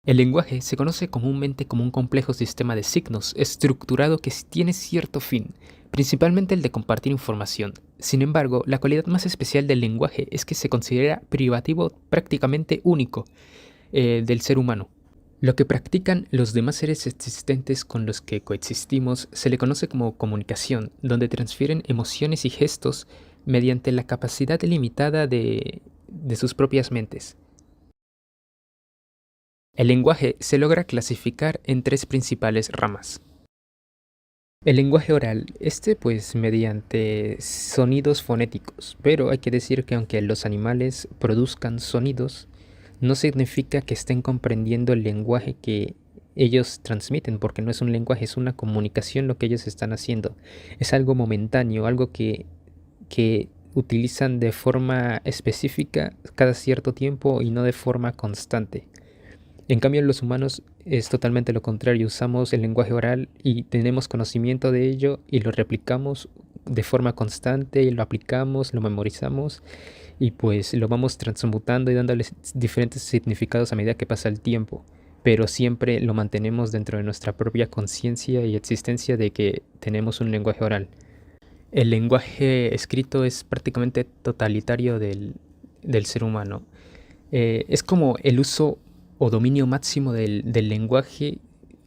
El lenguaje se conoce comúnmente como un complejo sistema de signos estructurado que tiene cierto fin, principalmente el de compartir información. Sin embargo, la cualidad más especial del lenguaje es que se considera privativo prácticamente único del ser humano. Lo que practican los demás seres existentes con los que coexistimos se le conoce como comunicación, donde transfieren emociones y gestos mediante la capacidad limitada de sus propias mentes. El lenguaje se logra clasificar en tres principales ramas. El lenguaje oral, pues mediante sonidos fonéticos, pero hay que decir que aunque los animales produzcan sonidos, no significa que estén comprendiendo el lenguaje que ellos transmiten, porque no es un lenguaje, es una comunicación lo que ellos están haciendo. Es algo momentáneo, algo que utilizan de forma específica cada cierto tiempo y no de forma constante. En cambio, los humanos es totalmente lo contrario. Usamos el lenguaje oral y tenemos conocimiento de ello y lo replicamos de forma constante y lo aplicamos, lo memorizamos y pues lo vamos transmutando y dándole diferentes significados a medida que pasa el tiempo. Pero siempre lo mantenemos dentro de nuestra propia conciencia y existencia de que tenemos un lenguaje oral. El lenguaje escrito es prácticamente totalitario del ser humano. Es como el uso o dominio máximo del lenguaje,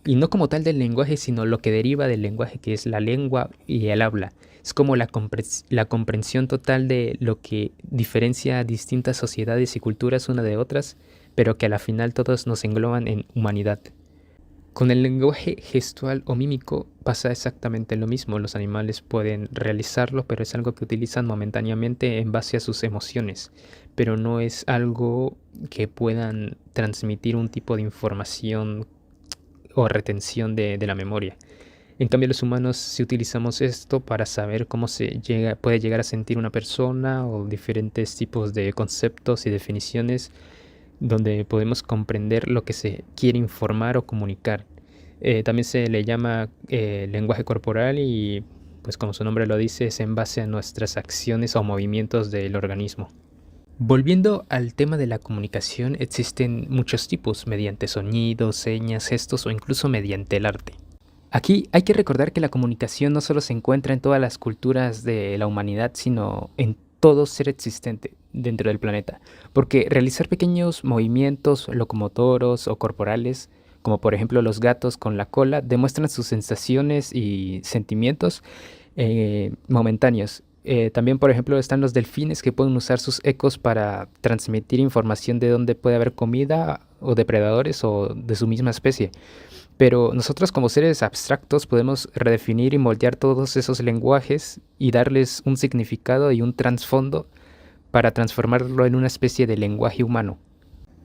y no como tal del lenguaje, sino lo que deriva del lenguaje, que es la lengua y el habla. Es como la comprensión total de lo que diferencia a distintas sociedades y culturas una de otras, pero que a la final todos nos engloban en humanidad. Con el lenguaje gestual o mímico pasa exactamente lo mismo. Los animales pueden realizarlo, pero es algo que utilizan momentáneamente en base a sus emociones, pero no es algo que puedan transmitir un tipo de información o retención de la memoria. En cambio, los humanos sí utilizamos esto para saber cómo puede llegar a sentir una persona o diferentes tipos de conceptos y definiciones donde podemos comprender lo que se quiere informar o comunicar. También se le llama lenguaje corporal y, pues como su nombre lo dice, es en base a nuestras acciones o movimientos del organismo. Volviendo al tema de la comunicación, existen muchos tipos, mediante sonidos, señas, gestos o incluso mediante el arte. Aquí hay que recordar que la comunicación no solo se encuentra en todas las culturas de la humanidad, sino en todo ser existente dentro del planeta, porque realizar pequeños movimientos locomotoros o corporales, como por ejemplo los gatos con la cola, demuestran sus sensaciones y sentimientos momentáneos. También, por ejemplo, están los delfines que pueden usar sus ecos para transmitir información de dónde puede haber comida o depredadores o de su misma especie. Pero nosotros como seres abstractos podemos redefinir y moldear todos esos lenguajes y darles un significado y un trasfondo para transformarlo en una especie de lenguaje humano.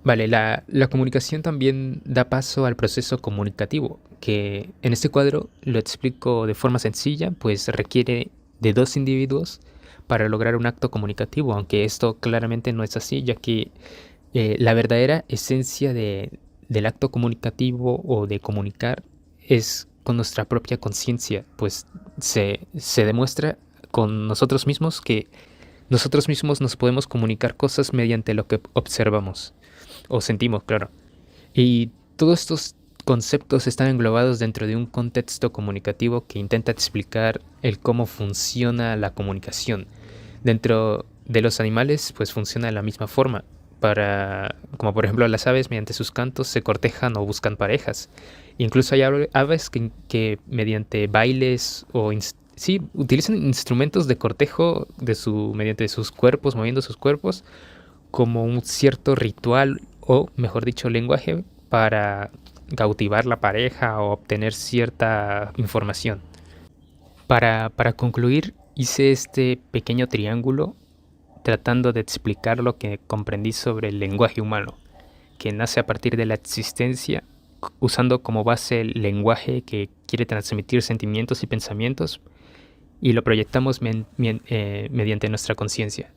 Vale, la comunicación también da paso al proceso comunicativo, que en este cuadro lo explico de forma sencilla, pues requiere de dos individuos para lograr un acto comunicativo, aunque esto claramente no es así, ya que la verdadera esencia del acto comunicativo o de comunicar es con nuestra propia conciencia, pues se demuestra con nosotros mismos que nosotros mismos nos podemos comunicar cosas mediante lo que observamos o sentimos, claro. Y todos estos conceptos están englobados dentro de un contexto comunicativo que intenta explicar el cómo funciona la comunicación. Dentro de los animales, pues funciona de la misma forma. Como por ejemplo las aves, mediante sus cantos se cortejan o buscan parejas. Incluso hay aves que mediante bailes sí, utilizan instrumentos de cortejo mediante sus cuerpos, moviendo sus cuerpos, como un cierto ritual o, mejor dicho, lenguaje para cautivar la pareja o obtener cierta información. Para concluir, hice este pequeño triángulo tratando de explicar lo que comprendí sobre el lenguaje humano, que nace a partir de la existencia, usando como base el lenguaje que quiere transmitir sentimientos y pensamientos, y lo proyectamos mediante nuestra conciencia.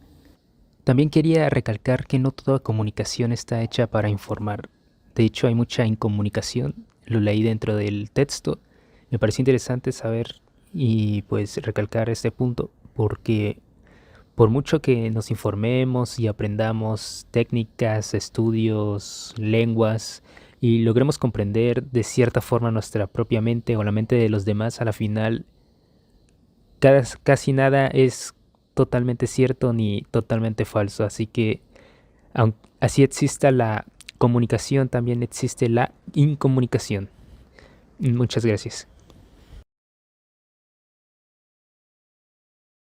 También quería recalcar que no toda comunicación está hecha para informar. De hecho, hay mucha incomunicación. Lo leí dentro del texto. Me pareció interesante saber y pues recalcar este punto, porque por mucho que nos informemos y aprendamos técnicas, estudios, lenguas, y logremos comprender de cierta forma nuestra propia mente o la mente de los demás, a la final casi nada es totalmente cierto ni totalmente falso. Así que así exista la comunicación, también existe la incomunicación. Muchas gracias.